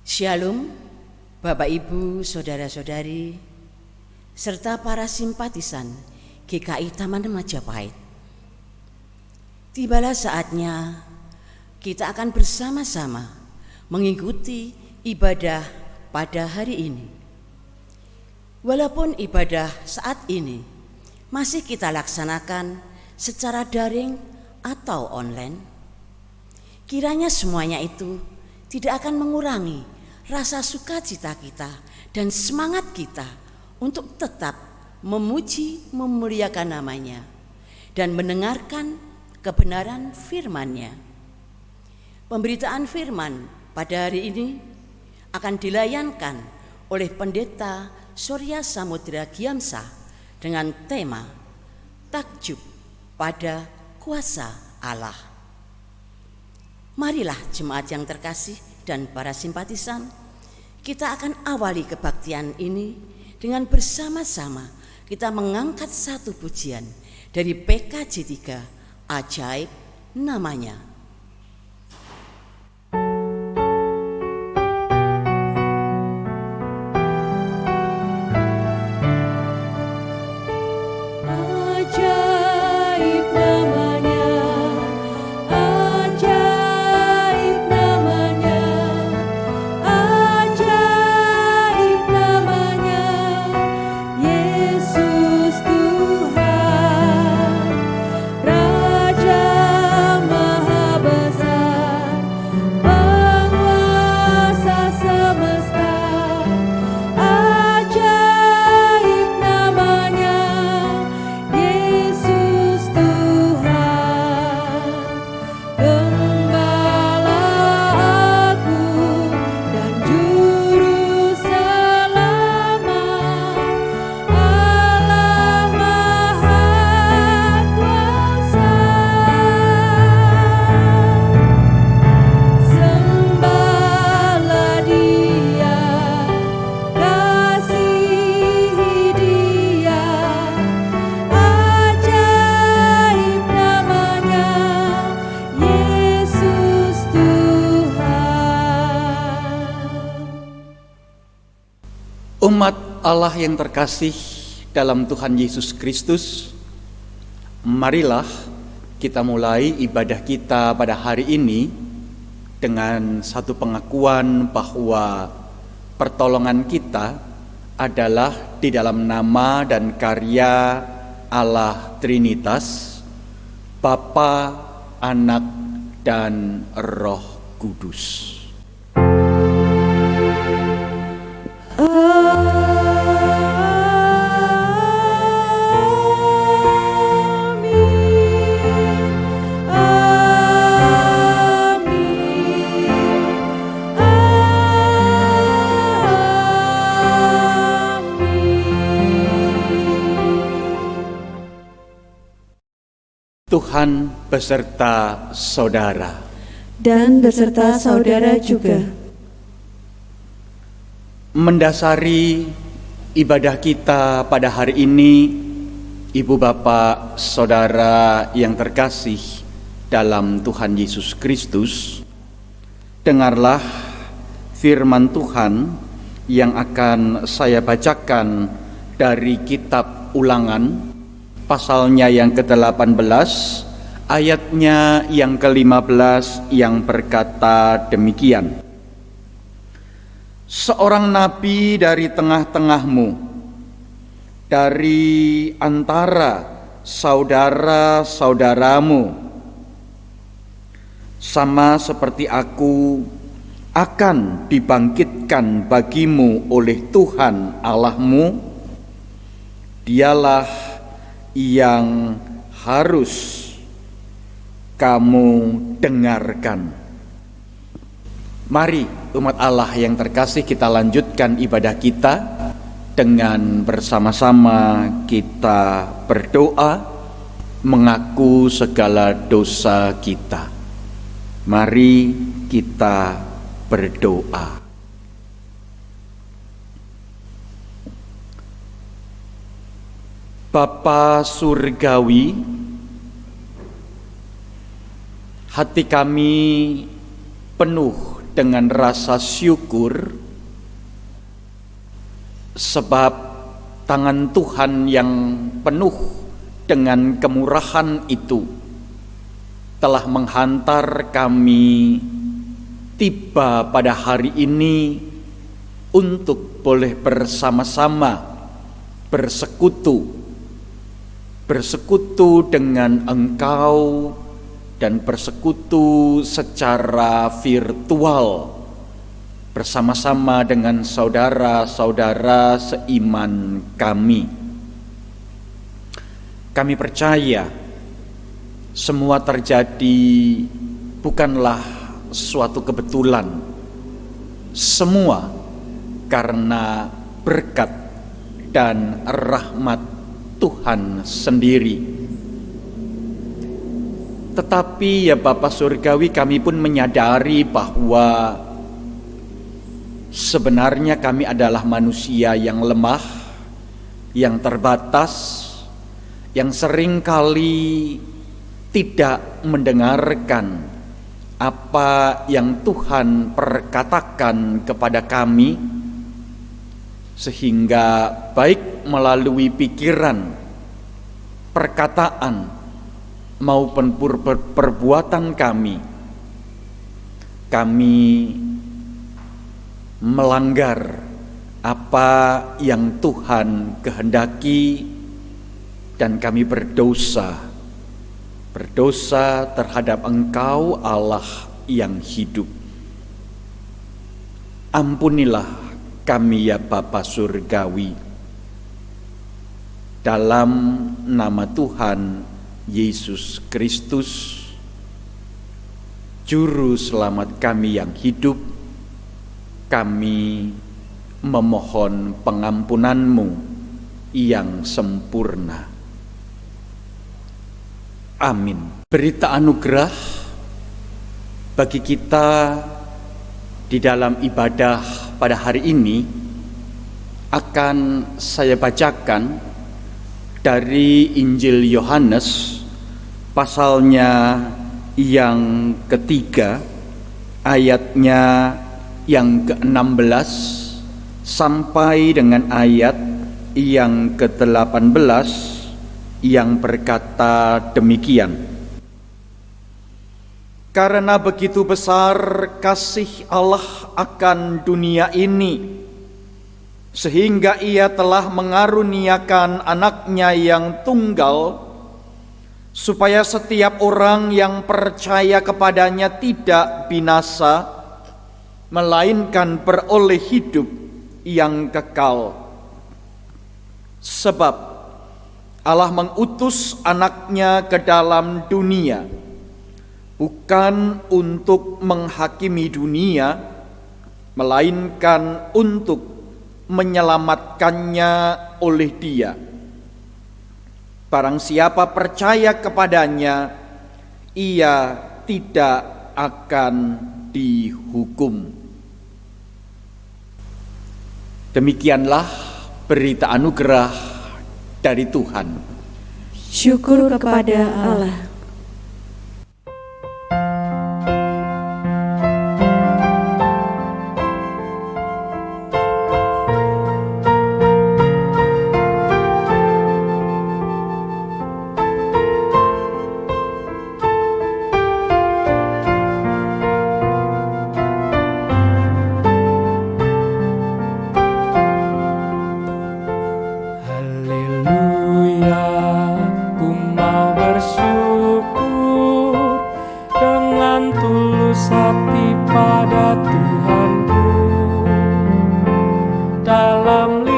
Shalom, Bapak Ibu, Saudara-saudari, serta para simpatisan GKI Taman Majapahit. Tibalah saatnya kita akan bersama-sama mengikuti ibadah pada hari ini. Walaupun ibadah saat ini masih kita laksanakan secara daring atau online, kiranya semuanya itu tidak akan mengurangi rasa sukacita kita dan semangat kita untuk tetap memuji, memuliakan namanya dan mendengarkan kebenaran firman-Nya. Pemberitaan firman pada hari ini akan dilayankan oleh Pendeta Surya Samudra Giamsa dengan tema Takjub pada Kuasa Allah. Marilah jemaat yang terkasih dan para simpatisan, kita akan awali kebaktian ini dengan bersama-sama kita mengangkat satu pujian dari PKJ 3, Ajaib Namanya. Umat Allah yang terkasih dalam Tuhan Yesus Kristus, marilah kita mulai ibadah kita pada hari ini dengan satu pengakuan bahwa pertolongan kita adalah di dalam nama dan karya Allah Trinitas, Bapa, Anak, dan Roh Kudus. Tuhan beserta saudara. Dan beserta saudara juga. Mendasari ibadah kita pada hari ini, Ibu Bapak, Saudara yang terkasih dalam Tuhan Yesus Kristus, dengarlah firman Tuhan yang akan saya bacakan dari kitab Ulangan, pasalnya yang ke-18, ayatnya yang ke-15 yang berkata demikian. Seorang nabi dari tengah-tengahmu, dari antara saudara-saudaramu, sama seperti aku, akan dibangkitkan bagimu oleh Tuhan Allahmu. Dialah yang harus kamu dengarkan. Mari umat Allah yang terkasih, kita lanjutkan ibadah kita dengan bersama-sama kita berdoa mengaku segala dosa kita. Mari kita berdoa. Bapa Surgawi, hati kami penuh dengan rasa syukur, sebab tangan Tuhan yang penuh dengan kemurahan itu telah menghantar kami tiba pada hari ini untuk boleh bersama-sama bersekutu dengan Engkau dan bersekutu secara virtual bersama-sama dengan saudara-saudara seiman kami. Kami percaya semua terjadi bukanlah suatu kebetulan, semua karena berkat dan rahmat Tuhan sendiri. Tetapi ya Bapa Surgawi, kami pun menyadari bahwa sebenarnya kami adalah manusia yang lemah, yang terbatas, yang seringkali tidak mendengarkan apa yang Tuhan perkatakan kepada kami, sehingga baik melalui pikiran, perkataan, maupun perbuatan kami melanggar apa yang Tuhan kehendaki, dan kami berdosa terhadap Engkau Allah yang hidup. Ampunilah kami ya Bapa Surgawi, dalam nama Tuhan Yesus Kristus, Juru Selamat kami yang hidup, kami memohon pengampunan-Mu yang sempurna. Amin. Berita anugerah bagi kita di dalam ibadah pada hari ini akan saya bacakan dari Injil Yohanes pasalnya yang ketiga, ayatnya yang ke-16 sampai dengan ayat yang ke-18 yang berkata demikian. Karena begitu besar kasih Allah akan dunia ini, sehingga Ia telah mengaruniakan anaknya yang tunggal, supaya setiap orang yang percaya kepadanya tidak binasa, melainkan beroleh hidup yang kekal. Sebab Allah mengutus anaknya ke dalam dunia, bukan untuk menghakimi dunia, melainkan untuk menyelamatkannya oleh Dia. Barang siapa percaya kepadanya, ia tidak akan dihukum. Demikianlah berita anugerah dari Tuhan. Syukur kepada Allah. Dalam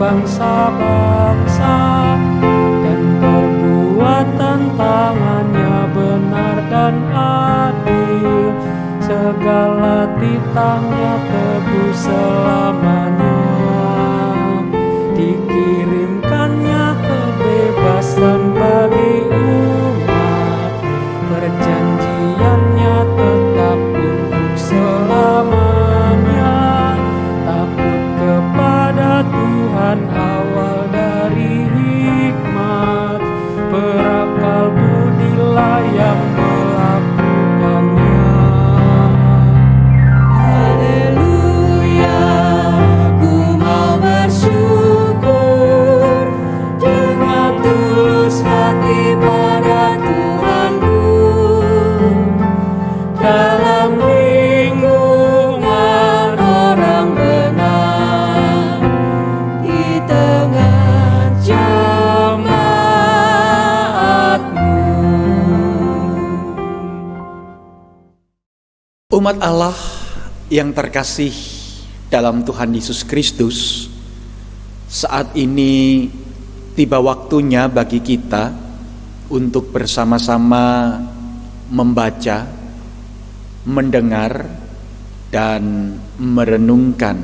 bangsa-bangsa, dan perbuatan tangannya benar dan adil. Segala titahnya teguh selamanya. Dikirimkannya kebebasan bagi umat, perjanjiannya tetap untuk selamanya. Takut kepada Tuhan awal dari hikmat, berakal budilah yang melakukannya. Haleluya, ku mau bersyukur dengan tulus hati pada Tuhanku. Dalam lingkungan orang benar, di tengah jemaatmu. Umat Allah yang terkasih dalam Tuhan Yesus Kristus, saat ini tiba waktunya bagi kita untuk bersama-sama membaca, mendengar, dan merenungkan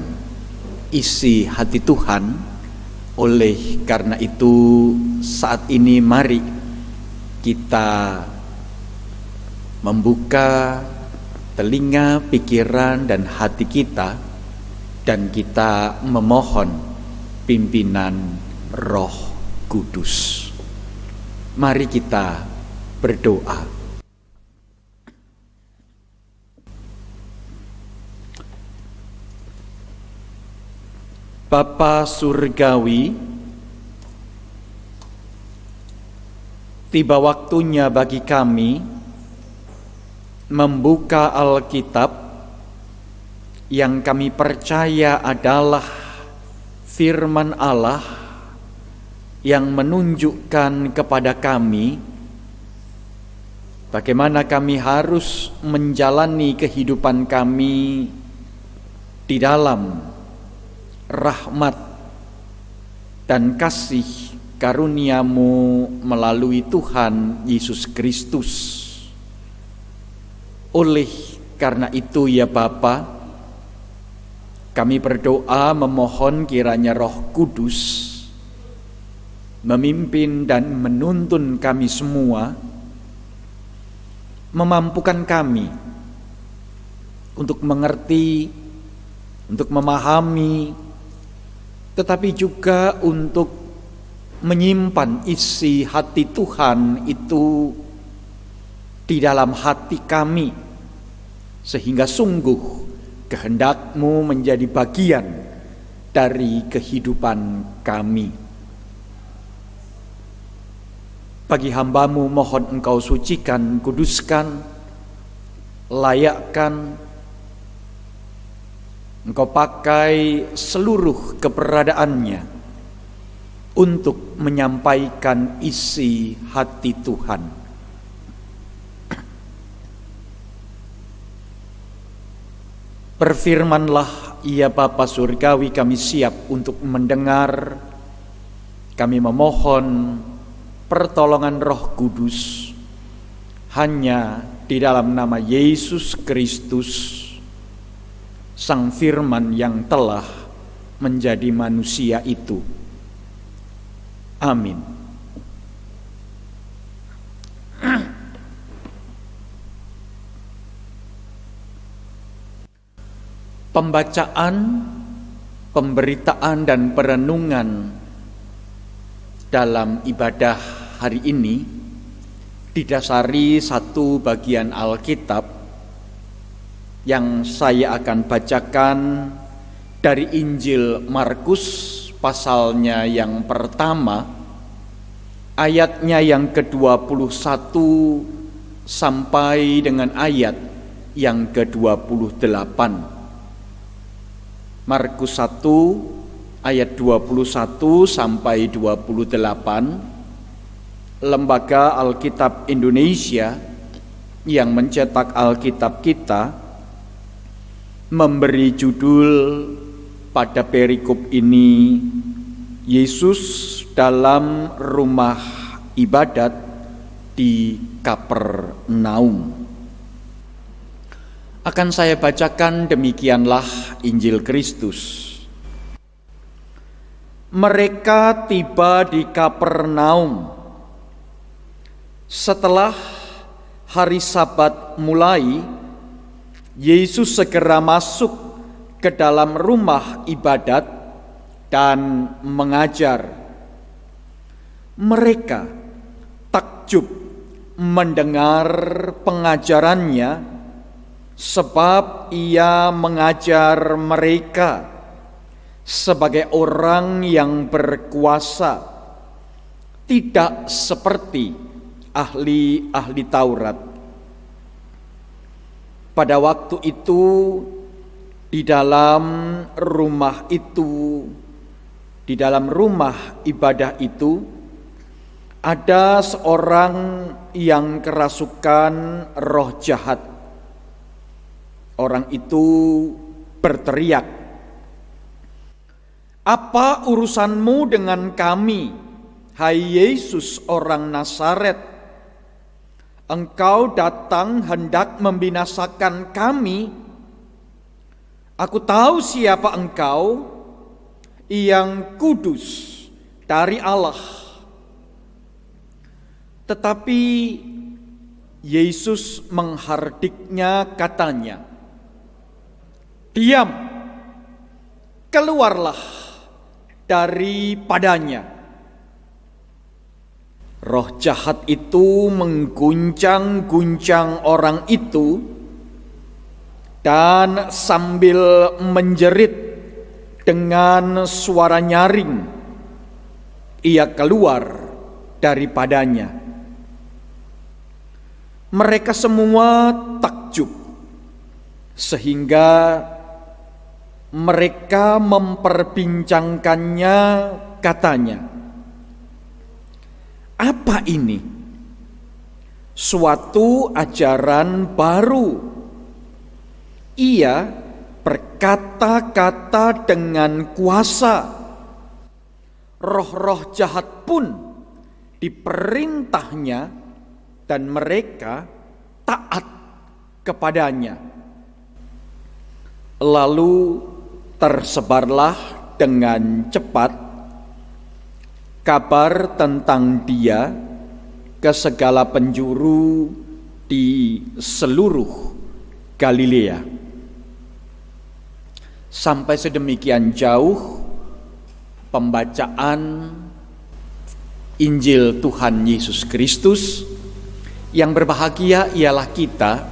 isi hati Tuhan. Oleh karena itu, saat ini mari kita membuka telinga, pikiran, dan hati kita, dan kita memohon pimpinan Roh Kudus. Mari kita berdoa. Bapa Surgawi, tiba waktunya bagi kami membuka Alkitab yang kami percaya adalah firman Allah yang menunjukkan kepada kami bagaimana kami harus menjalani kehidupan kami di dalam rahmat dan kasih karunia-Mu melalui Tuhan Yesus Kristus. Oleh karena itu ya Bapa, kami berdoa memohon kiranya Roh Kudus memimpin dan menuntun kami semua, memampukan kami untuk mengerti, untuk memahami, tetapi juga untuk menyimpan isi hati Tuhan itu di dalam hati kami, sehingga sungguh kehendak-Mu menjadi bagian dari kehidupan kami. Bagi hamba-Mu mohon Engkau sucikan, kuduskan, layakkan. Engkau pakai seluruh keberadaannya untuk menyampaikan isi hati Tuhan. Berfirmanlah ya Bapa Surgawi, kami siap untuk mendengar. Kami memohon pertolongan Roh Kudus hanya di dalam nama Yesus Kristus, Sang Firman yang telah menjadi manusia itu. Amin. Pembacaan, pemberitaan, dan perenungan dalam ibadah hari ini didasari satu bagian Alkitab yang saya akan bacakan dari Injil Markus, pasalnya yang pertama, ayatnya yang ke-21 sampai dengan ayat yang ke-28. Markus 1 ayat 21 sampai 28. Lembaga Alkitab Indonesia yang mencetak Alkitab kita memberi judul pada perikop ini, Yesus dalam rumah ibadat di Kapernaum. Akan saya bacakan demikianlah Injil Kristus. Mereka tiba di Kapernaum. Setelah hari Sabat mulai, Yesus segera masuk ke dalam rumah ibadat dan mengajar. Mereka takjub mendengar pengajarannya, sebab ia mengajar mereka sebagai orang yang berkuasa, tidak seperti ahli-ahli Taurat. Pada waktu itu, di dalam rumah ibadah itu, ada seorang yang kerasukan roh jahat. Orang itu berteriak, "Apa urusanmu dengan kami, hai Yesus orang Nazaret? Engkau datang hendak membinasakan kami. Aku tahu siapa engkau, yang kudus dari Allah." Tetapi Yesus menghardiknya, katanya, "Diam, keluarlah daripadanya." Roh jahat itu mengguncang-guncang orang itu, dan sambil menjerit dengan suara nyaring, ia keluar daripadanya. Mereka semua takjub, sehingga mereka memperbincangkannya, katanya, "Apa ini? Suatu ajaran baru. Ia berkata-kata dengan kuasa. Roh-roh jahat pun diperintahnya, dan mereka taat kepadanya." Lalu tersebarlah dengan cepat kabar tentang dia ke segala penjuru di seluruh Galilea. Sampai sedemikian jauh pembacaan Injil Tuhan Yesus Kristus. Yang berbahagia ialah kita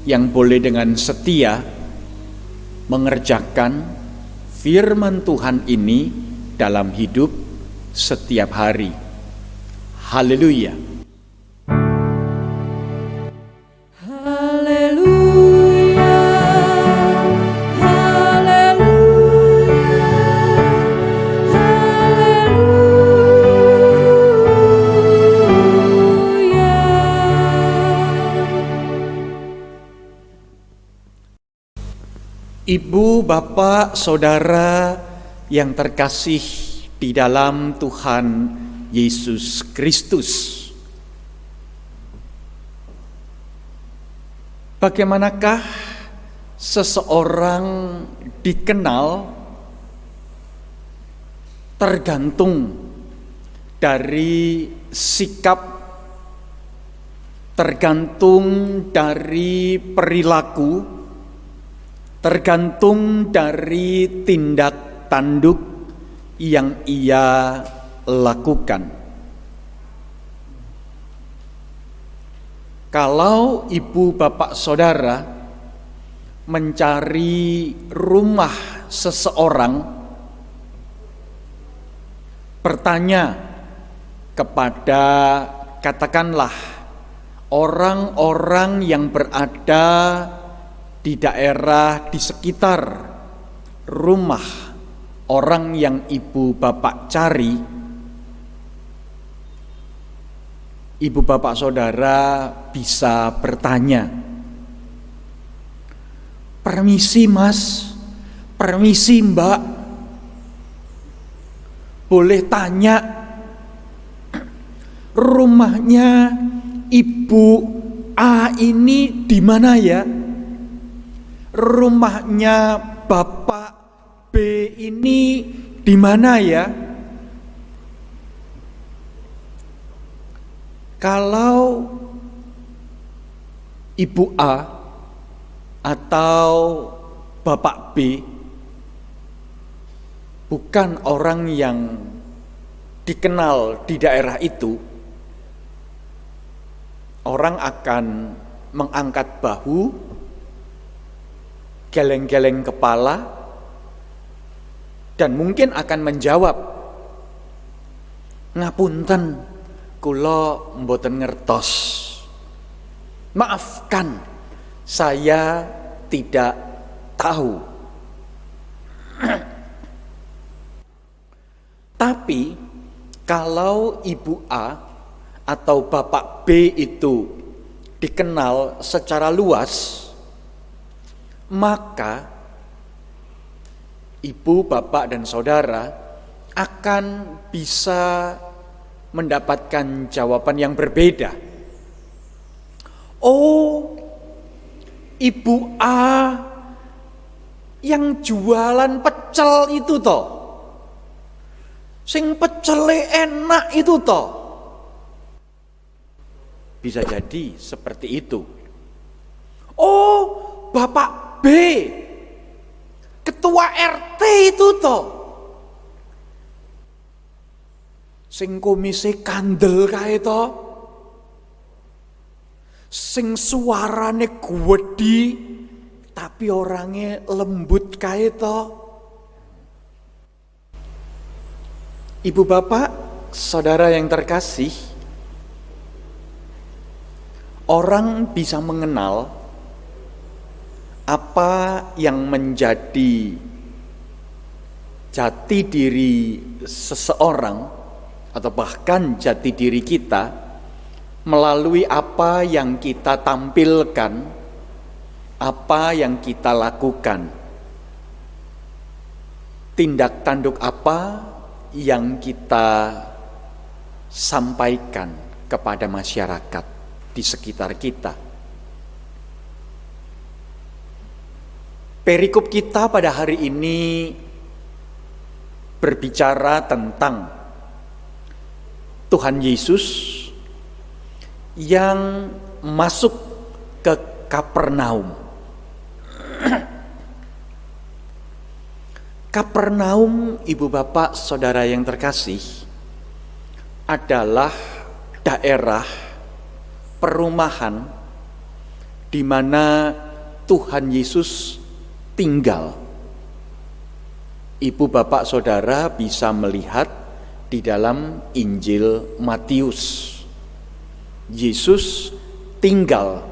yang boleh dengan setia mengerjakan firman Tuhan ini dalam hidup setiap hari. Haleluya. Haleluya, haleluya, haleluya. Ibu, bapak, saudara yang terkasih di dalam Tuhan Yesus Kristus, bagaimanakah seseorang dikenal tergantung dari sikap, tergantung dari perilaku, tergantung dari tindak tanduk yang ia lakukan. Kalau ibu, bapak, saudara mencari rumah seseorang, bertanya kepada, katakanlah, orang-orang yang berada di daerah di sekitar rumah orang yang ibu bapak cari, ibu bapak saudara bisa bertanya, "Permisi mas, permisi mbak, boleh tanya, rumahnya Ibu A ini di mana ya? Rumahnya Bapak B ini di mana ya? Kalau Ibu A atau Bapak B bukan orang yang dikenal di daerah itu, orang akan mengangkat bahu, geleng-geleng kepala, dan mungkin akan menjawab, ngapunten, kula mboten ngertos. Maafkan, saya tidak tahu. Tapi kalau Ibu A atau Bapak B itu dikenal secara luas, maka ibu, bapak, dan saudara akan bisa mendapatkan jawaban yang berbeda. Oh, Ibu A yang jualan pecel itu toh, sing pecele enak itu toh. Bisa jadi seperti itu. Oh, Bapak B, ketua RT itu toh, sing komisi kandel kae toh, sing suarane gwedi tapi orangnya lembut kae toh. Ibu bapak, saudara yang terkasih, orang bisa mengenal apa yang menjadi jati diri seseorang atau bahkan jati diri kita melalui apa yang kita tampilkan, apa yang kita lakukan, tindak tanduk apa yang kita sampaikan kepada masyarakat di sekitar kita. Perikop kita pada hari ini berbicara tentang Tuhan Yesus yang masuk ke Kapernaum. Kapernaum, ibu bapak, saudara yang terkasih, adalah daerah perumahan di mana Tuhan Yesus tinggal. Ibu bapak saudara bisa melihat di dalam Injil Matius, Yesus tinggal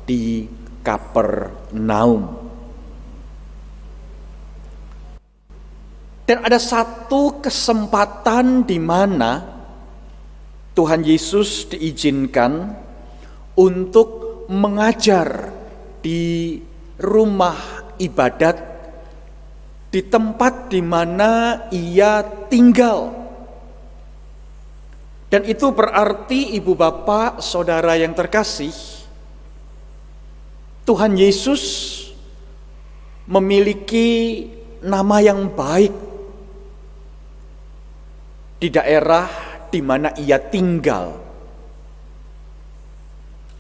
di Kapernaum. Dan ada satu kesempatan di mana Tuhan Yesus diizinkan untuk mengajar di rumah ibadat, di tempat di mana ia tinggal. Dan itu berarti ibu bapak, saudara yang terkasih, Tuhan Yesus memiliki nama yang baik di daerah di mana ia tinggal.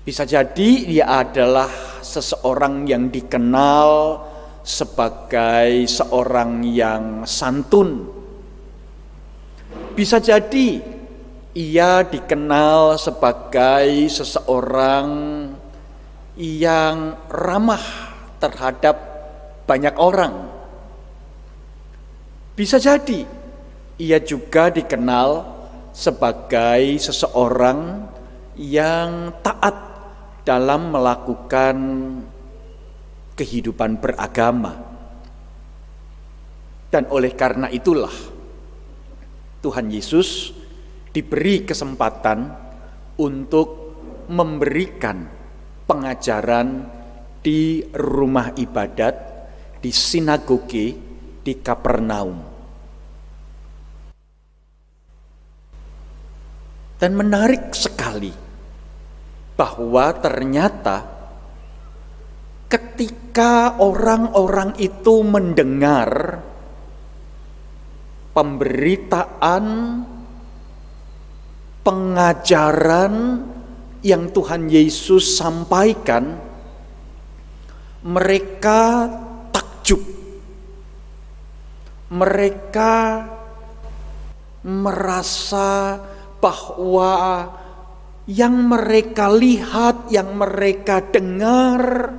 Bisa jadi dia adalah seseorang yang dikenal sebagai seorang yang santun. Bisa jadi ia dikenal sebagai seseorang yang ramah terhadap banyak orang. Bisa jadi ia juga dikenal sebagai seseorang yang taat dalam melakukan kehidupan beragama. Dan oleh karena itulah Tuhan Yesus diberi kesempatan untuk memberikan pengajaran di rumah ibadat, di sinagoge, di Kapernaum. Dan menarik sekali bahwa ternyata ketika orang-orang itu mendengar pemberitaan, pengajaran yang Tuhan Yesus sampaikan, mereka takjub. Mereka merasa bahwa yang mereka lihat, yang mereka dengar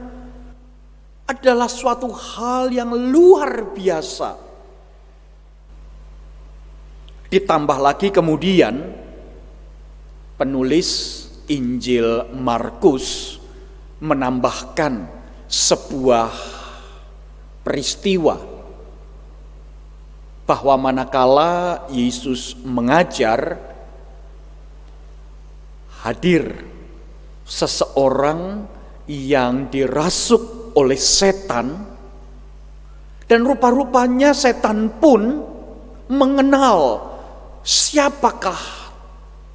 adalah suatu hal yang luar biasa. Ditambah lagi kemudian penulis Injil Markus menambahkan sebuah peristiwa bahwa manakala Yesus mengajar, hadir seseorang yang dirasuk oleh setan, dan rupa-rupanya setan pun mengenal siapakah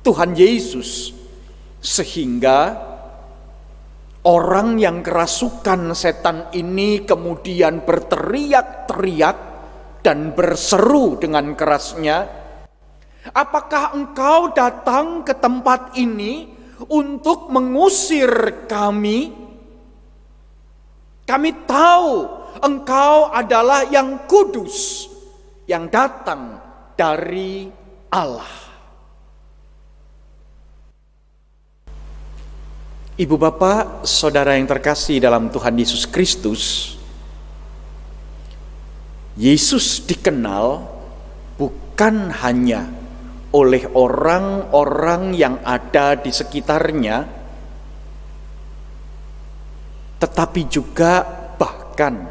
Tuhan Yesus, sehingga orang yang kerasukan setan ini kemudian berteriak-teriak dan berseru dengan kerasnya, "Apakah engkau datang ke tempat ini untuk mengusir kami? Kami tahu engkau adalah yang kudus, yang datang dari Allah." Ibu bapak, saudara yang terkasih dalam Tuhan Yesus Kristus, Yesus dikenal bukan hanya oleh orang-orang yang ada di sekitarnya, tetapi juga bahkan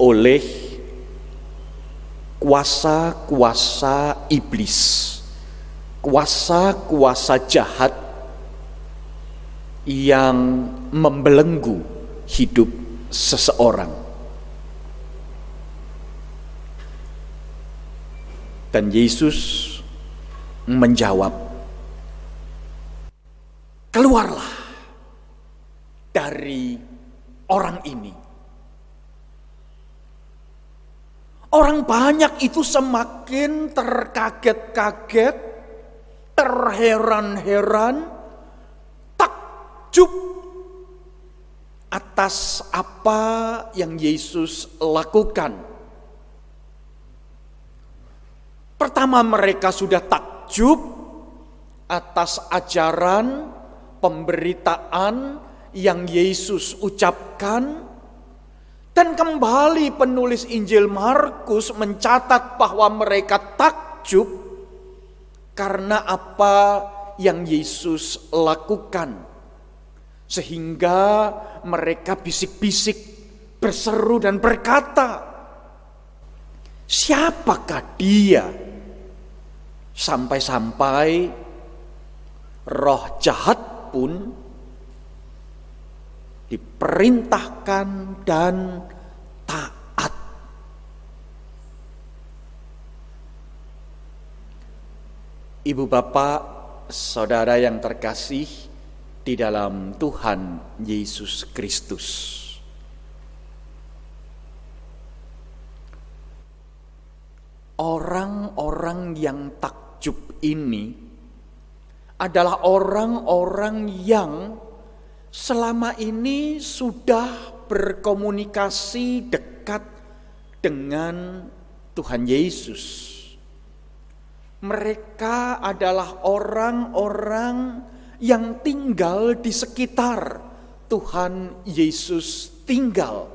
oleh kuasa-kuasa iblis, kuasa-kuasa jahat yang membelenggu hidup seseorang. Dan Yesus menjawab, "Keluarlah dari orang ini." Orang banyak itu semakin terkaget-kaget, terheran-heran, takjub atas apa yang Yesus lakukan. Pertama, mereka sudah takjub atas ajaran, pemberitaan yang Yesus ucapkan. Dan kembali penulis Injil Markus mencatat bahwa mereka takjub karena apa yang Yesus lakukan. Sehingga mereka bisik-bisik, berseru dan berkata, "Siapakah dia?" Sampai-sampai roh jahat pun diperintahkan dan taat. Ibu bapak, saudara yang terkasih di dalam Tuhan Yesus Kristus, orang-orang yang takjub ini adalah orang-orang yang selama ini sudah berkomunikasi dekat dengan Tuhan Yesus. Mereka adalah orang-orang yang tinggal di sekitar Tuhan Yesus tinggal.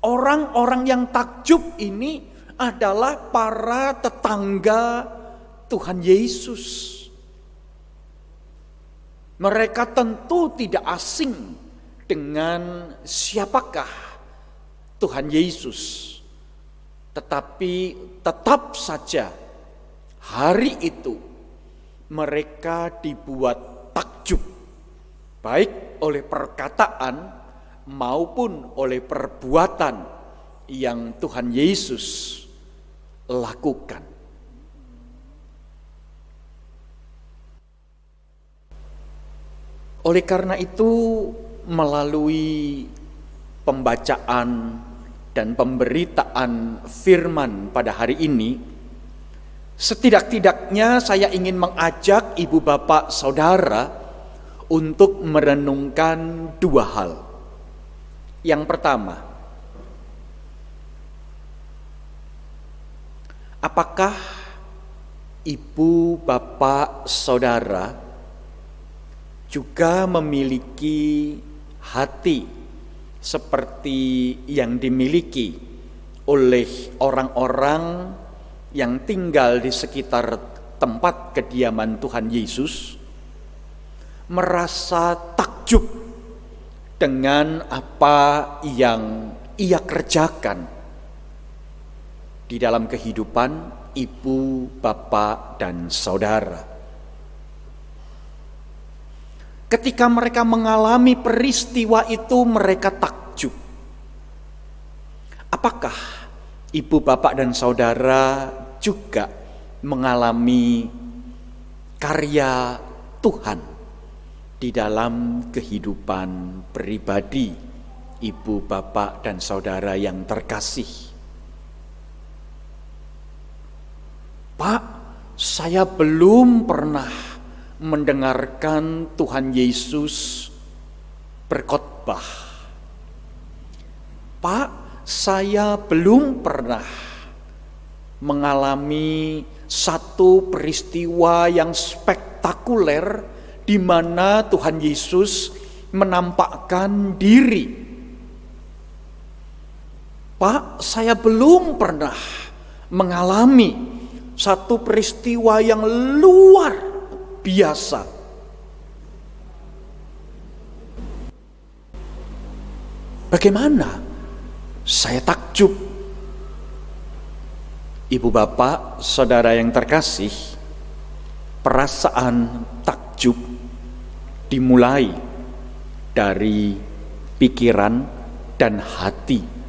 Orang-orang yang takjub ini adalah para tetangga Tuhan Yesus. Mereka tentu tidak asing dengan siapakah Tuhan Yesus. Tetapi tetap saja hari itu mereka dibuat takjub, baik oleh perkataan maupun oleh perbuatan yang Tuhan Yesus lakukan. Oleh karena itu, melalui pembacaan dan pemberitaan firman pada hari ini, setidak-tidaknya saya ingin mengajak ibu bapak saudara untuk merenungkan dua hal. Yang pertama, apakah ibu bapak saudara juga memiliki hati seperti yang dimiliki oleh orang-orang yang tinggal di sekitar tempat kediaman Tuhan Yesus, merasa takjub dengan apa yang ia kerjakan di dalam kehidupan ibu, bapak, dan saudara. Ketika mereka mengalami peristiwa itu, mereka takjub. Apakah ibu, bapak, dan saudara juga mengalami karya Tuhan di dalam kehidupan pribadi ibu, bapak, dan saudara yang terkasih? Pak, saya belum pernah mendengarkan Tuhan Yesus berkhotbah. Pak, saya belum pernah mengalami satu peristiwa yang spektakuler di mana Tuhan Yesus menampakkan diri. Pak, saya belum pernah mengalami satu peristiwa yang luar biasa. Bagaimana? Saya takjub. Ibu bapak, saudara yang terkasih, perasaan takjub dimulai dari pikiran dan hati.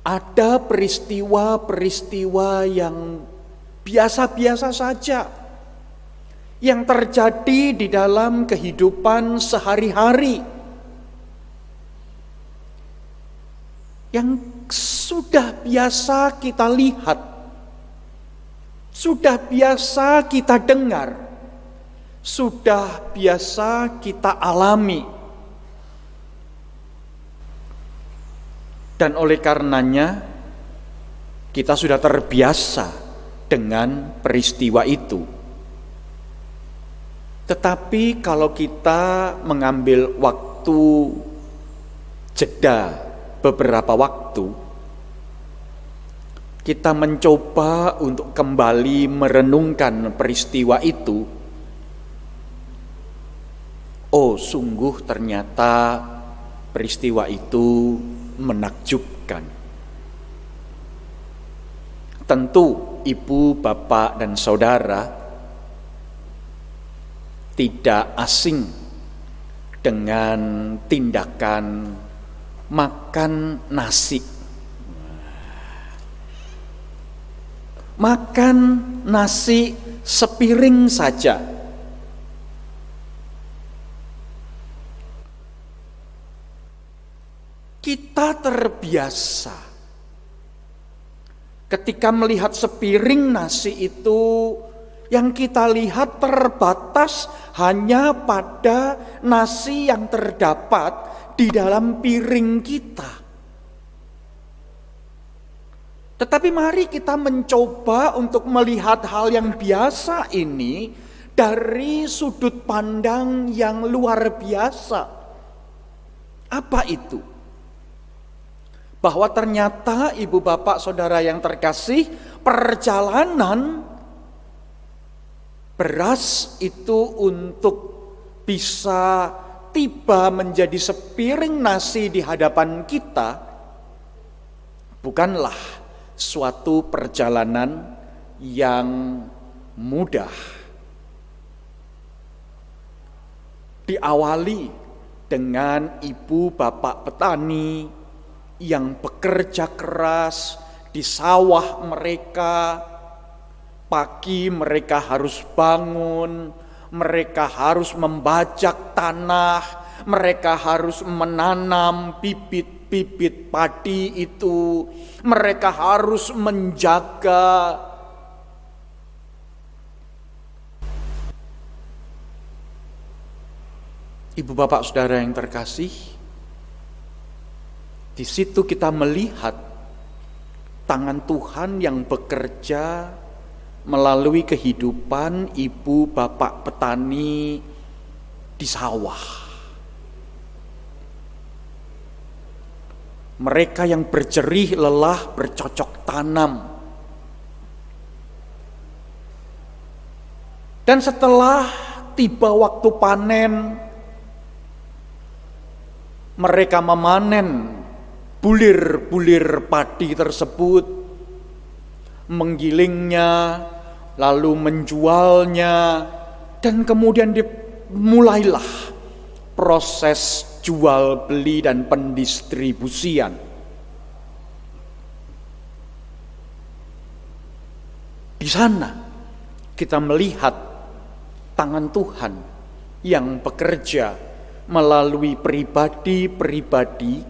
Ada peristiwa-peristiwa yang biasa-biasa saja yang terjadi di dalam kehidupan sehari-hari, yang sudah biasa kita lihat, sudah biasa kita dengar, sudah biasa kita alami. Dan oleh karenanya kita sudah terbiasa dengan peristiwa itu. Tetapi kalau kita mengambil waktu jeda beberapa waktu, kita mencoba untuk kembali merenungkan peristiwa itu. Oh, sungguh ternyata peristiwa itu menakjubkan. Tentu ibu, bapak, dan saudara tidak asing dengan tindakan makan nasi. Makan nasi sepiring saja. Kita terbiasa ketika melihat sepiring nasi itu, yang kita lihat terbatas hanya pada nasi yang terdapat di dalam piring kita. Tetapi mari kita mencoba untuk melihat hal yang biasa ini dari sudut pandang yang luar biasa. Apa itu? Bahwa ternyata ibu bapak saudara yang terkasih, perjalanan beras itu untuk bisa tiba menjadi sepiring nasi di hadapan kita bukanlah suatu perjalanan yang mudah. Diawali dengan ibu bapak petani yang bekerja keras di sawah mereka, Pagi mereka harus bangun, mereka harus membajak tanah, mereka harus menanam bibit-bibit padi itu, mereka harus menjaga. Ibu bapak saudara yang terkasih, di situ kita melihat tangan Tuhan yang bekerja melalui kehidupan ibu bapak petani di sawah. Mereka yang berjerih lelah bercocok tanam. Dan setelah tiba waktu panen, mereka memanen bulir-bulir padi tersebut, menggilingnya, lalu menjualnya, dan kemudian dimulailah proses jual beli dan pendistribusian. Di sana kita melihat tangan Tuhan yang bekerja melalui pribadi-pribadi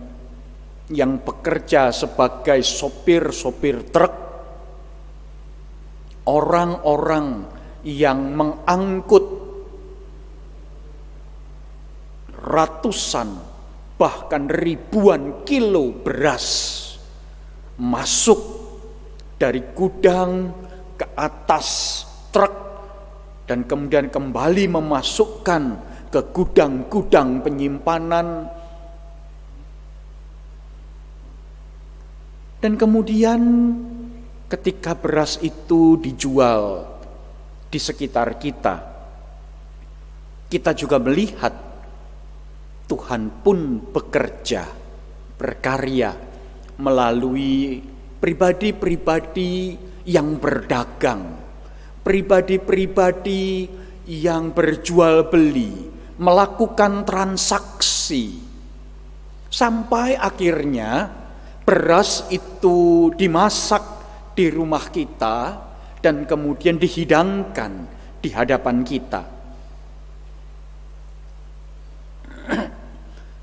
yang bekerja sebagai sopir-sopir truk, orang-orang yang mengangkut ratusan bahkan ribuan kilo beras masuk dari gudang ke atas truk dan kemudian kembali memasukkan ke gudang-gudang penyimpanan. Dan kemudian ketika beras itu dijual di sekitar kita, kita juga melihat Tuhan pun bekerja, berkarya melalui pribadi-pribadi yang berdagang, pribadi-pribadi yang berjual beli, melakukan transaksi, sampai akhirnya beras itu dimasak di rumah kita dan kemudian dihidangkan di hadapan kita.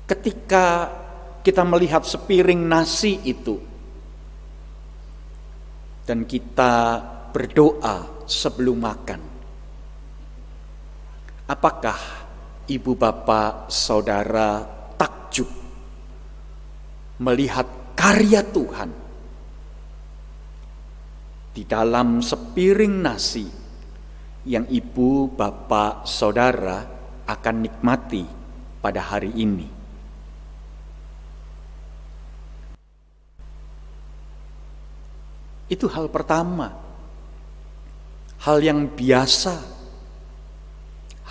Ketika kita melihat sepiring nasi itu dan kita berdoa sebelum makan, apakah ibu bapak saudara takjub melihat karya Tuhan di dalam sepiring nasi yang ibu bapak saudara akan nikmati pada hari ini? Itu hal pertama, hal yang biasa,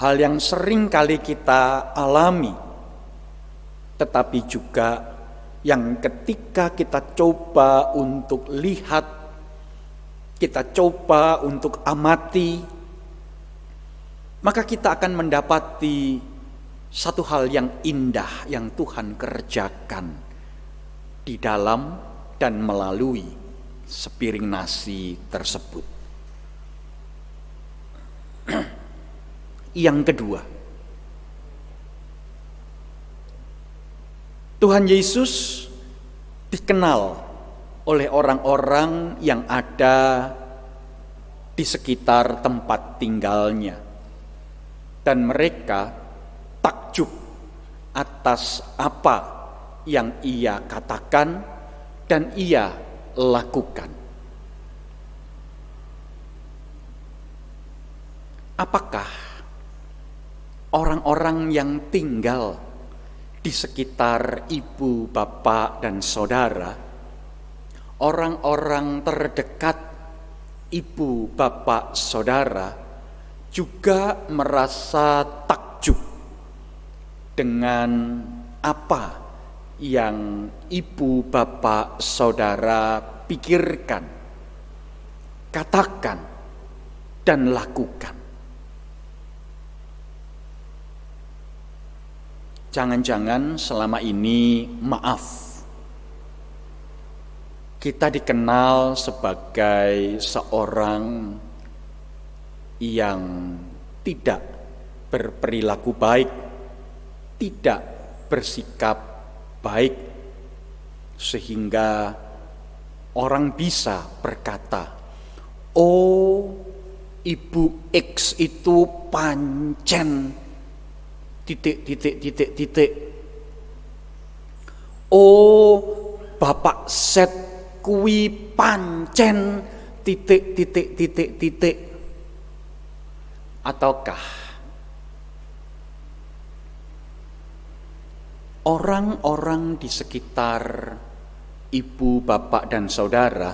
hal yang sering kali kita alami, tetapi juga yang ketika kita coba untuk lihat, kita coba untuk amati, maka kita akan mendapati satu hal yang indah yang Tuhan kerjakan di dalam dan melalui sepiring nasi tersebut. Yang kedua, Tuhan Yesus dikenal oleh orang-orang yang ada di sekitar tempat tinggalnya, dan mereka takjub atas apa yang ia katakan dan ia lakukan. Apakah orang-orang yang tinggal di sekitar ibu, bapak, dan saudara, orang-orang terdekat ibu, bapak, saudara, juga merasa takjub dengan apa yang ibu, bapak, saudara pikirkan, katakan, dan lakukan? Jangan-jangan selama ini, maaf, kita dikenal sebagai seorang yang tidak berperilaku baik, tidak bersikap baik, sehingga orang bisa berkata, "Oh, Ibu X itu pancen titik. Oh, Bapak Z kuwi pancen titik. Ataukah orang-orang di sekitar ibu, bapak, dan saudara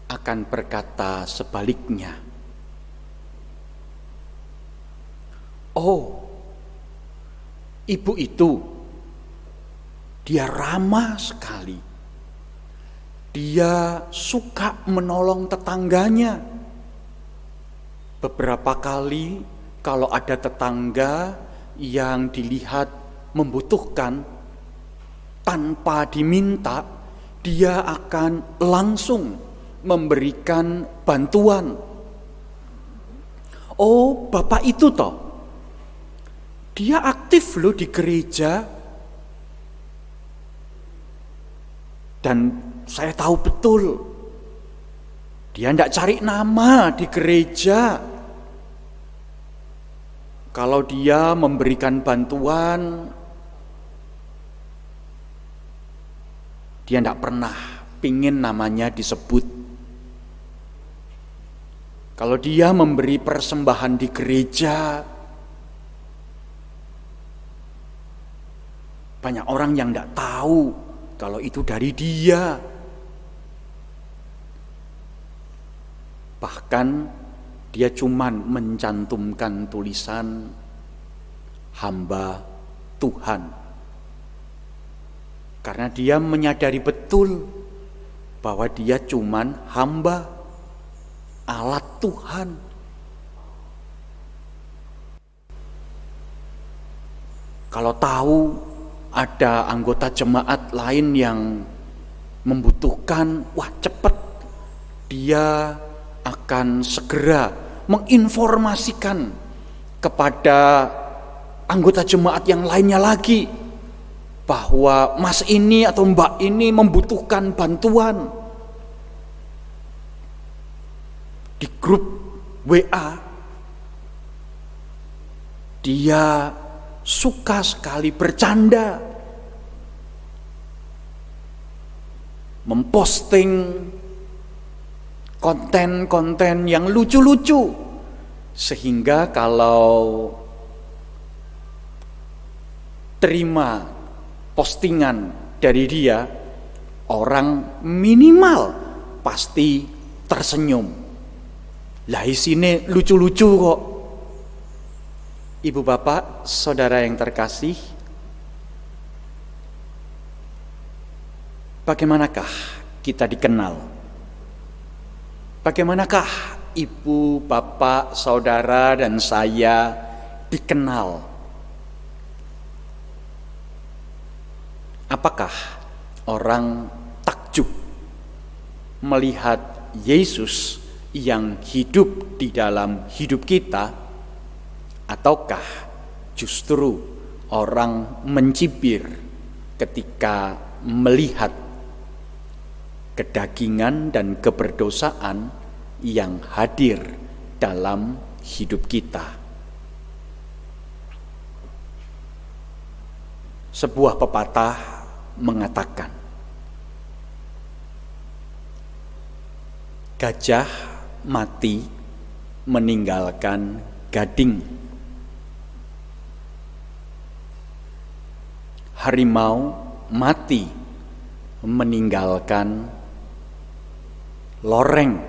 akan berkata sebaliknya? Oh, ibu itu, dia ramah sekali. Dia suka menolong tetangganya. Beberapa kali kalau ada tetangga yang dilihat membutuhkan, tanpa diminta, dia akan langsung memberikan bantuan. Oh, bapak itu toh, dia aktif loh di gereja. Dan saya tahu betul, dia tidak cari nama di gereja. Kalau dia memberikan bantuan, dia tidak pernah pingin namanya disebut. Kalau dia memberi persembahan di gereja, banyak orang yang tidak tahu kalau itu dari dia. Bahkan dia cuman mencantumkan tulisan hamba Tuhan. Karena dia menyadari betul bahwa dia cuman hamba, alat Tuhan. Kalau tahu ada anggota jemaat lain yang membutuhkan, wah cepat, dia akan segera menginformasikan kepada anggota jemaat yang lainnya lagi bahwa mas ini atau mbak ini membutuhkan bantuan. Di grup WA, dia suka sekali bercanda, memposting konten-konten yang lucu-lucu, sehingga kalau terima postingan dari dia, orang minimal pasti tersenyum. Lah isinya lucu-lucu kok. Ibu bapak, saudara yang terkasih, bagaimanakah kita dikenal? Bagaimanakah ibu, bapak, saudara, dan saya dikenal? Apakah orang takjub melihat Yesus yang hidup di dalam hidup kita, ataukah justru orang mencibir ketika melihat kedagingan dan keberdosaan yang hadir dalam hidup kita? Sebuah pepatah mengatakan, gajah mati meninggalkan gading, harimau mati meninggalkan loreng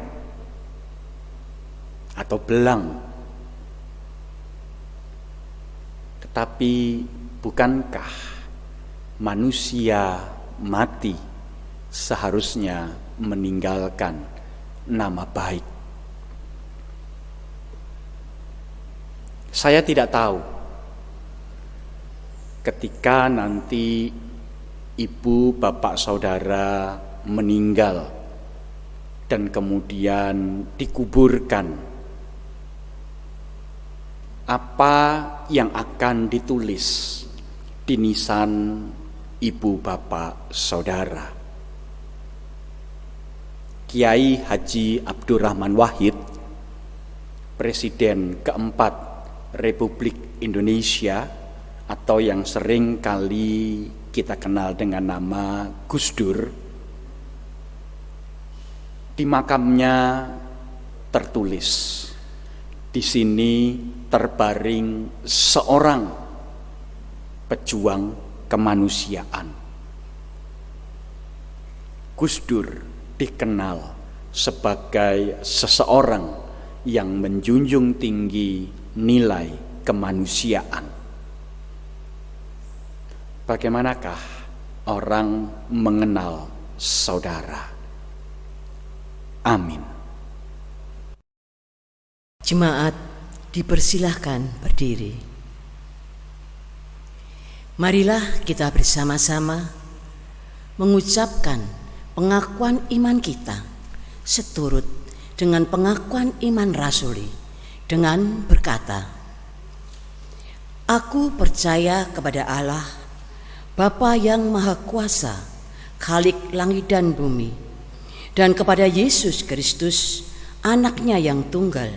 atau belang. Tetapi bukankah manusia mati seharusnya meninggalkan nama baik? Saya tidak tahu ketika nanti ibu, bapak, saudara meninggal, dan kemudian dikuburkan. Apa yang akan ditulis di nisan ibu bapak saudara? Kiai Haji Abdurrahman Wahid, Presiden keempat Republik Indonesia, atau yang sering kali kita kenal dengan nama Gus Dur, di makamnya tertulis, di sini terbaring seorang pejuang kemanusiaan. Gus Dur dikenal sebagai seseorang yang menjunjung tinggi nilai kemanusiaan. Bagaimanakah orang mengenal saudara? Amin. Jemaat dipersilahkan berdiri. Marilah kita bersama-sama mengucapkan pengakuan iman kita seturut dengan pengakuan iman rasuli dengan berkata, Aku percaya kepada Allah, Bapa yang Maha Kuasa, Khalik langit dan bumi, dan kepada Yesus Kristus, Anak-Nya yang tunggal,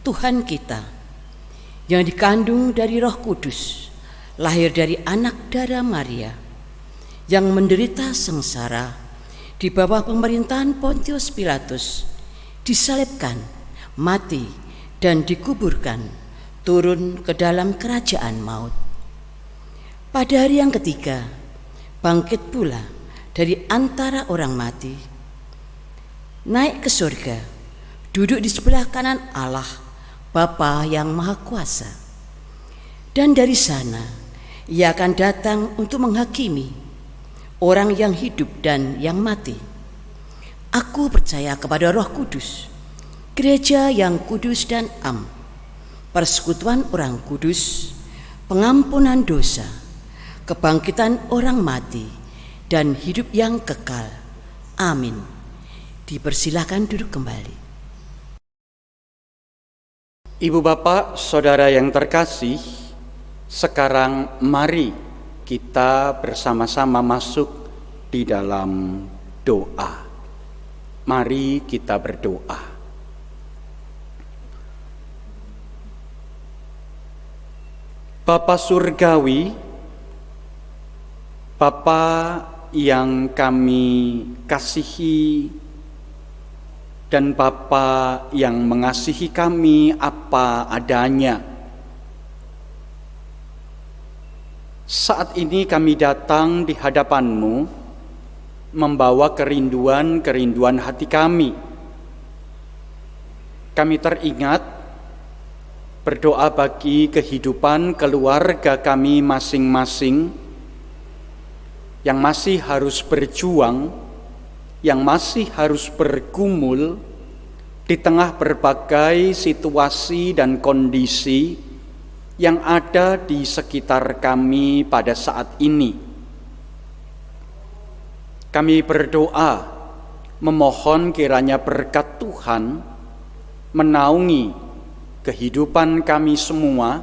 Tuhan kita, yang dikandung dari Roh Kudus, lahir dari anak darah Maria, yang menderita sengsara di bawah pemerintahan Pontius Pilatus, disalibkan, mati, dan dikuburkan, turun ke dalam kerajaan maut. Pada hari yang ketiga, bangkit pula dari antara orang mati, naik ke surga, duduk di sebelah kanan Allah, Bapa yang Maha Kuasa. Dan dari sana Ia akan datang untuk menghakimi orang yang hidup dan yang mati. Aku percaya kepada Roh Kudus, gereja yang kudus dan am, persekutuan orang kudus, pengampunan dosa, kebangkitan orang mati, dan hidup yang kekal. Amin. Dipersilakan duduk kembali. Ibu bapak saudara yang terkasih, sekarang mari kita bersama-sama masuk di dalam doa. Mari kita berdoa. Bapa Surgawi, Bapa yang kami kasihi, dan Bapa yang mengasihi kami apa adanya. Saat ini kami datang di hadapan-Mu, membawa kerinduan-kerinduan hati kami. Kami teringat berdoa bagi kehidupan keluarga kami masing-masing yang masih harus berjuang, yang masih harus bergumul di tengah berbagai situasi dan kondisi yang ada di sekitar kami pada saat ini. Kami berdoa memohon kiranya berkat Tuhan menaungi kehidupan kami semua,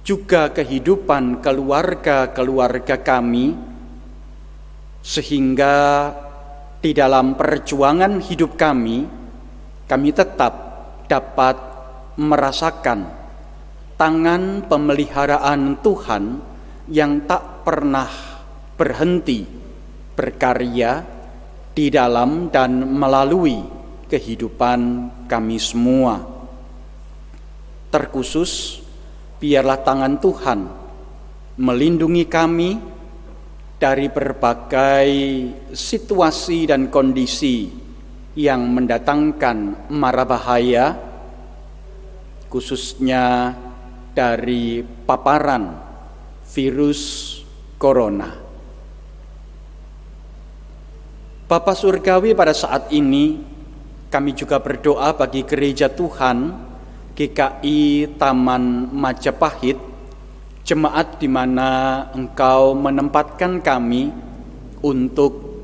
juga kehidupan keluarga-keluarga kami, sehingga di dalam perjuangan hidup kami tetap dapat merasakan tangan pemeliharaan Tuhan yang tak pernah berhenti berkarya di dalam dan melalui kehidupan kami semua. Terkhusus, biarlah tangan Tuhan melindungi kami dari berbagai situasi dan kondisi yang mendatangkan mara bahaya, khususnya dari paparan virus corona. Bapa Surgawi, pada saat ini kami juga berdoa bagi gereja Tuhan GKI Taman Majapahit, jemaat di mana Engkau menempatkan kami untuk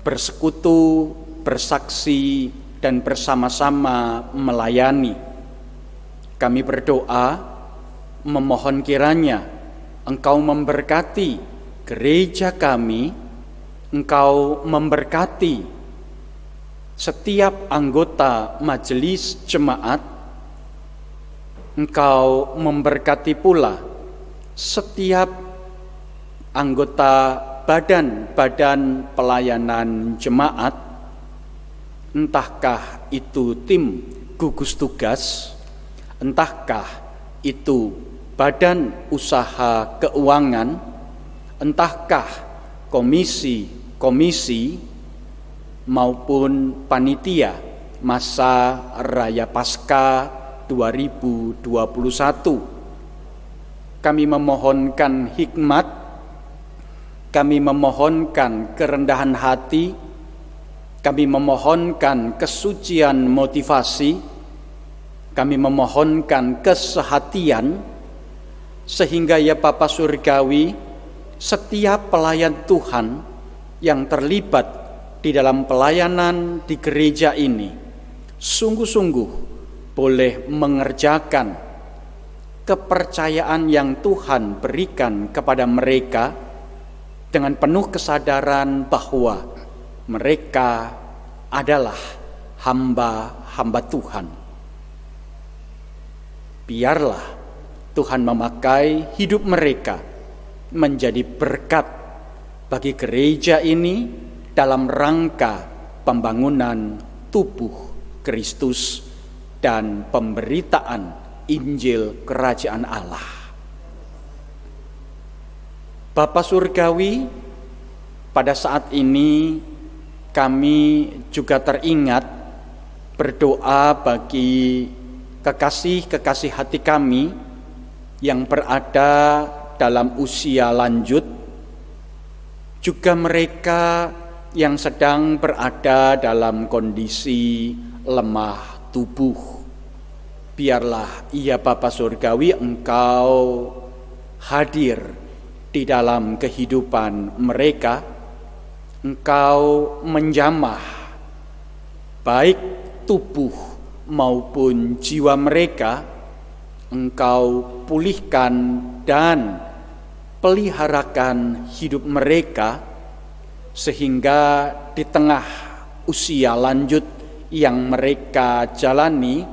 bersekutu bersaksi dan bersama-sama melayani. Kami berdoa memohon kiranya Engkau memberkati gereja kami, Engkau memberkati setiap anggota majelis jemaat, Engkau memberkati pula setiap anggota badan-badan pelayanan jemaat, entahkah itu tim gugus tugas, entahkah itu badan usaha keuangan, entahkah komisi-komisi maupun panitia masa Raya Paskah 2021. Kami memohonkan hikmat, kami memohonkan kerendahan hati, kami memohonkan kesucian motivasi, kami memohonkan kesehatian, sehingga ya Bapa Surgawi, setiap pelayan Tuhan yang terlibat di dalam pelayanan di gereja ini sungguh-sungguh boleh mengerjakan kepercayaan yang Tuhan berikan kepada mereka dengan penuh kesadaran bahwa mereka adalah hamba-hamba Tuhan. Biarlah Tuhan memakai hidup mereka menjadi berkat bagi gereja ini dalam rangka pembangunan tubuh Kristus dan pemberitaan Injil Kerajaan Allah. Bapa Surgawi, pada saat ini kami juga teringat berdoa bagi kekasih-kekasih hati kami yang berada dalam usia lanjut, juga mereka yang sedang berada dalam kondisi lemah tubuh. Biarlah ya Bapa Surgawi, Engkau hadir di dalam kehidupan mereka, Engkau menjamah baik tubuh maupun jiwa mereka, Engkau pulihkan dan peliharakan hidup mereka, sehingga di tengah usia lanjut yang mereka jalani,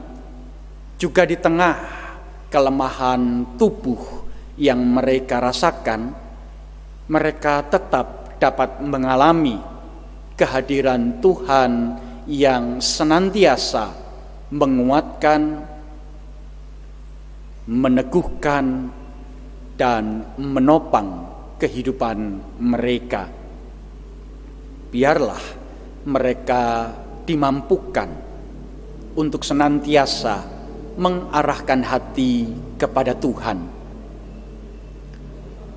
juga di tengah kelemahan tubuh yang mereka rasakan, mereka tetap dapat mengalami kehadiran Tuhan yang senantiasa menguatkan, meneguhkan, dan menopang kehidupan mereka. Biarlah mereka dimampukan untuk senantiasa mengarahkan hati kepada Tuhan.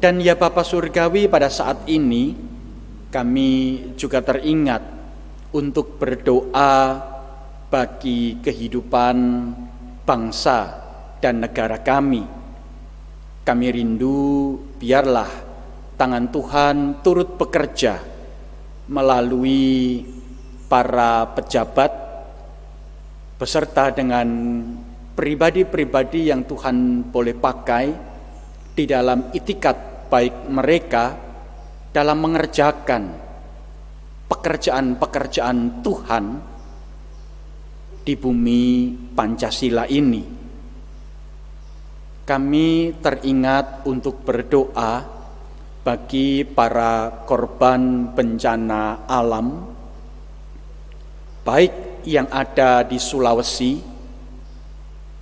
Dan ya Bapa Surgawi, pada saat ini kami juga teringat untuk berdoa bagi kehidupan bangsa dan negara kami. Kami rindu biarlah tangan Tuhan turut bekerja melalui para pejabat beserta dengan pribadi-pribadi yang Tuhan boleh pakai di dalam itikat baik mereka dalam mengerjakan pekerjaan-pekerjaan Tuhan di bumi Pancasila ini. Kami teringat untuk berdoa bagi para korban bencana alam, baik yang ada di Sulawesi,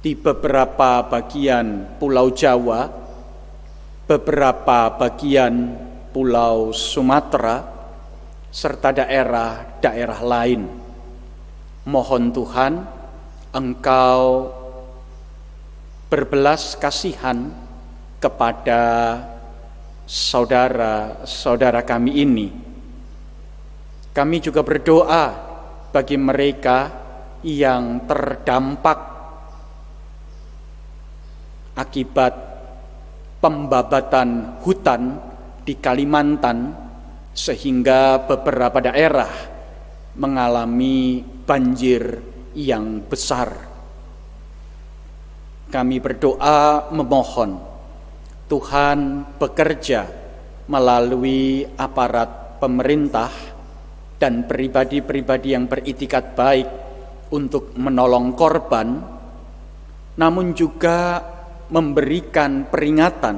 di beberapa bagian Pulau Jawa, beberapa bagian Pulau Sumatera, serta daerah-daerah lain. Mohon Tuhan, Engkau berbelas kasihan kepada saudara-saudara kami ini. Kami juga berdoa bagi mereka yang terdampak akibat pembabatan hutan di Kalimantan, sehingga beberapa daerah mengalami banjir yang besar. Kami berdoa memohon Tuhan bekerja melalui aparat pemerintah dan pribadi-pribadi yang beritikat baik untuk menolong korban, namun juga memberikan peringatan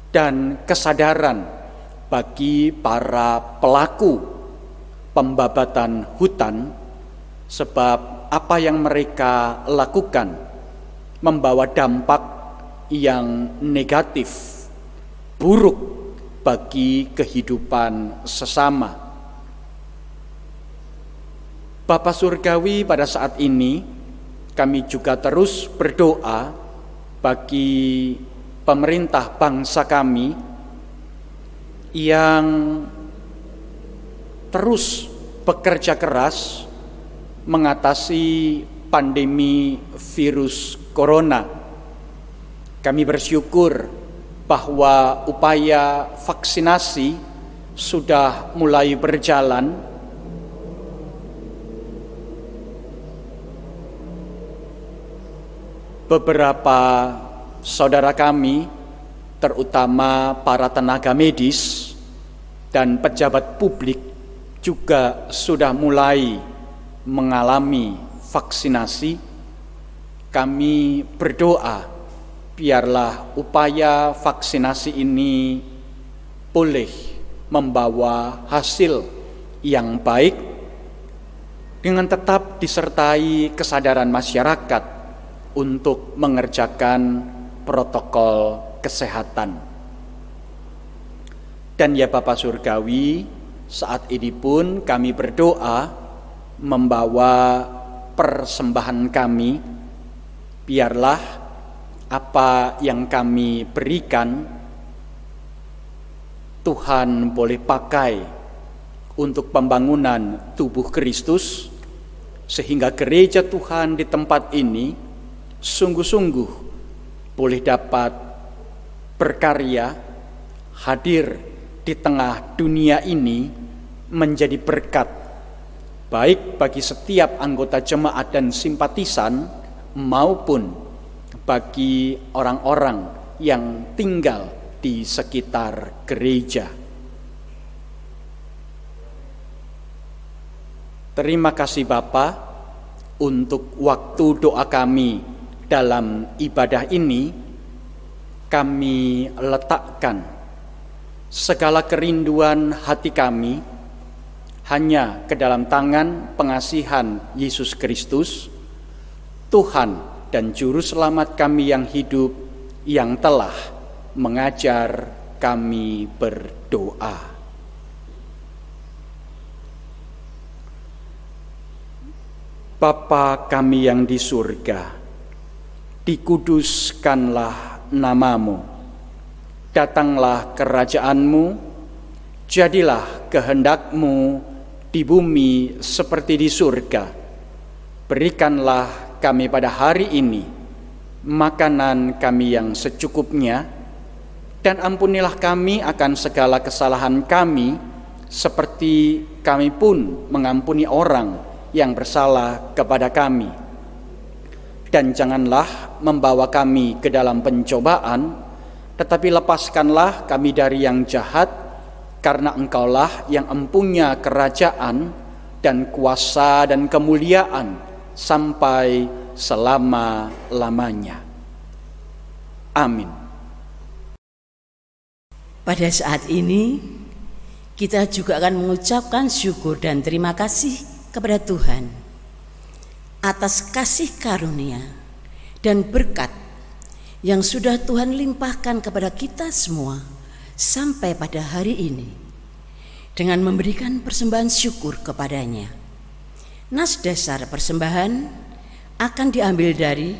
dan kesadaran bagi para pelaku pembabatan hutan, sebab apa yang mereka lakukan membawa dampak yang negatif, buruk bagi kehidupan sesama. Bapa Surgawi, pada saat ini kami juga terus berdoa bagi pemerintah bangsa kami yang terus bekerja keras mengatasi pandemi virus corona. Kami bersyukur bahwa upaya vaksinasi sudah mulai berjalan. Beberapa saudara kami, terutama para tenaga medis dan pejabat publik, juga sudah mulai mengalami vaksinasi. Kami berdoa biarlah upaya vaksinasi ini boleh membawa hasil yang baik dengan tetap disertai kesadaran masyarakat untuk mengerjakan protokol kesehatan. Dan ya Bapa Surgawi, saat ini pun kami berdoa membawa persembahan kami, biarlah apa yang kami berikan Tuhan boleh pakai untuk pembangunan tubuh Kristus, sehingga gereja Tuhan di tempat ini sungguh-sungguh boleh dapat berkarya, hadir di tengah dunia ini menjadi berkat, baik bagi setiap anggota jemaat dan simpatisan maupun bagi orang-orang yang tinggal di sekitar gereja. Terima kasih Bapa untuk waktu doa kami. Dalam ibadah ini kami letakkan segala kerinduan hati kami hanya ke dalam tangan pengasihan Yesus Kristus, Tuhan dan Juru Selamat kami yang hidup, yang telah mengajar kami berdoa. Bapa kami yang di surga, dikuduskanlah namamu, datanglah kerajaanmu, jadilah kehendakmu di bumi seperti di surga. Berikanlah kami pada hari ini makanan kami yang secukupnya, dan ampunilah kami akan segala kesalahan kami, seperti kami pun mengampuni orang yang bersalah kepada kami. Dan janganlah membawa kami ke dalam pencobaan, tetapi lepaskanlah kami dari yang jahat, karena Engkaulah yang empunya kerajaan dan kuasa dan kemuliaan sampai selama-lamanya. Amin. Pada saat ini kita juga akan mengucapkan syukur dan terima kasih kepada Tuhan atas kasih karunia dan berkat yang sudah Tuhan limpahkan kepada kita semua sampai pada hari ini, dengan memberikan persembahan syukur kepadanya. Nas dasar persembahan akan diambil dari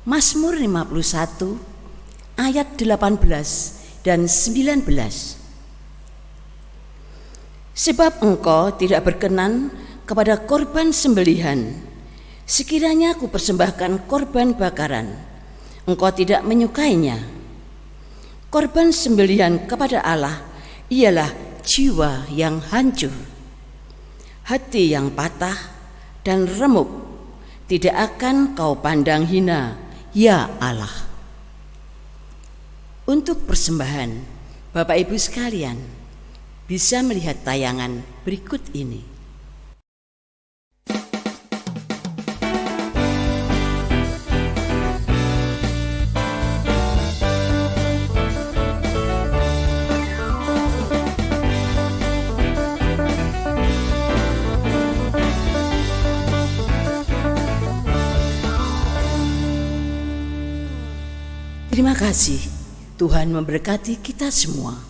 Mazmur 51 ayat 18 dan 19. Sebab Engkau tidak berkenan kepada korban sembelihan, sekiranya aku persembahkan korban bakaran, Engkau tidak menyukainya. Korban sembelihan kepada Allah ialah jiwa yang hancur. Hati yang patah dan remuk tidak akan kau pandang hina, ya Allah. Untuk persembahan, Bapak Ibu sekalian bisa melihat tayangan berikut ini. Terima kasih, Tuhan memberkati kita semua.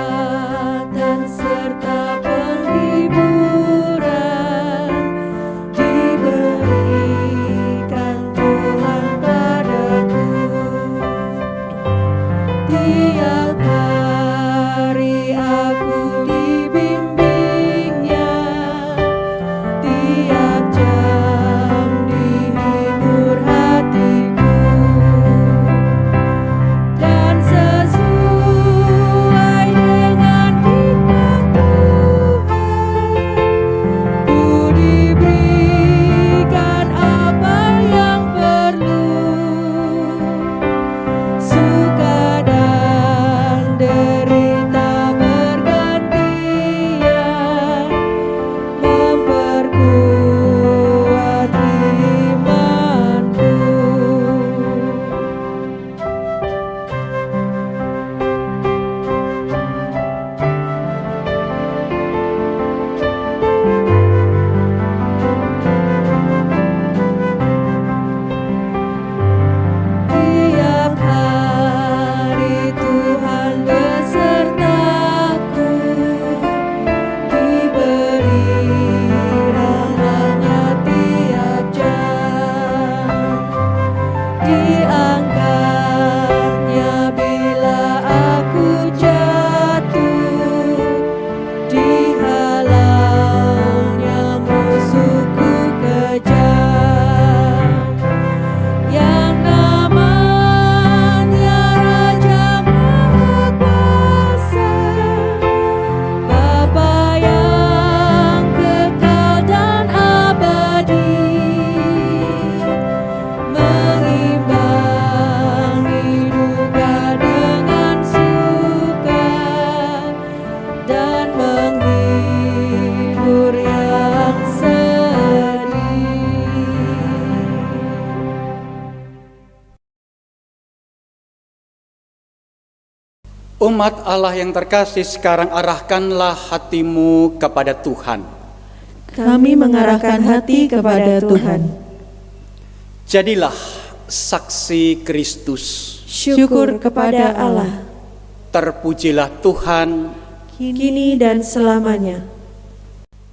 Kekuatan serta penghiburan diberikan Tuhan padaku. Tiap hari aku dibimbingnya, tiap jam dihibur hatiku, dan sesuai dengan hikmat Tuhan, ku diberikan apa yang perlu. Suka dan derita bergantian, memperkuat imanku. Tiap hari Tuhan besertaku, diberi rahmat-Nya tiap jam, diangkatnya bila aku jatuh, dihalangnya musuhku kejam. Yang namanya Raja Maha Kuasa, Bapa yang kekal dan abadi, mengimbangi duka dengan suka dan menghibur yang sedih. Umat Allah yang terkasih, sekarang arahkanlah hatimu kepada Tuhan. Kami mengarahkan hati kepada Tuhan. Jadilah saksi Kristus. Syukur kepada Allah, Terpujilah Tuhan. kini dan selamanya.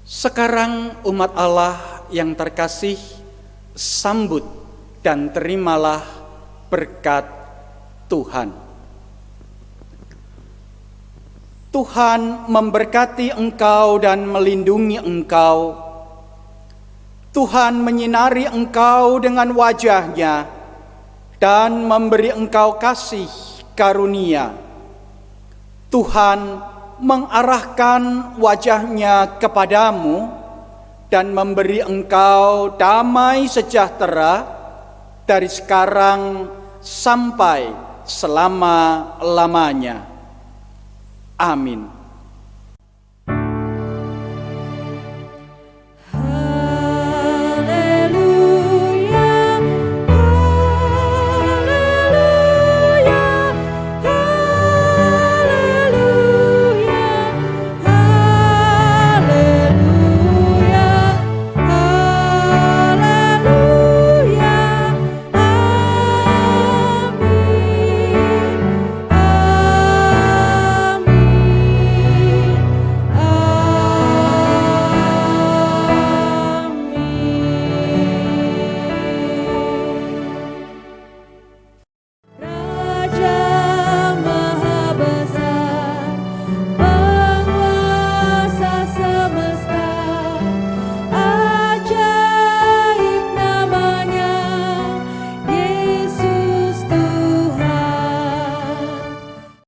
Sekarang umat Allah yang terkasih, sambut dan terimalah berkat Tuhan. Tuhan memberkati engkau dan melindungi engkau. Tuhan menyinari engkau dengan wajah-Nya dan memberi engkau kasih karunia. Tuhan mengarahkan wajah-Nya kepadamu dan memberi engkau damai sejahtera dari sekarang sampai selama-lamanya. Amin.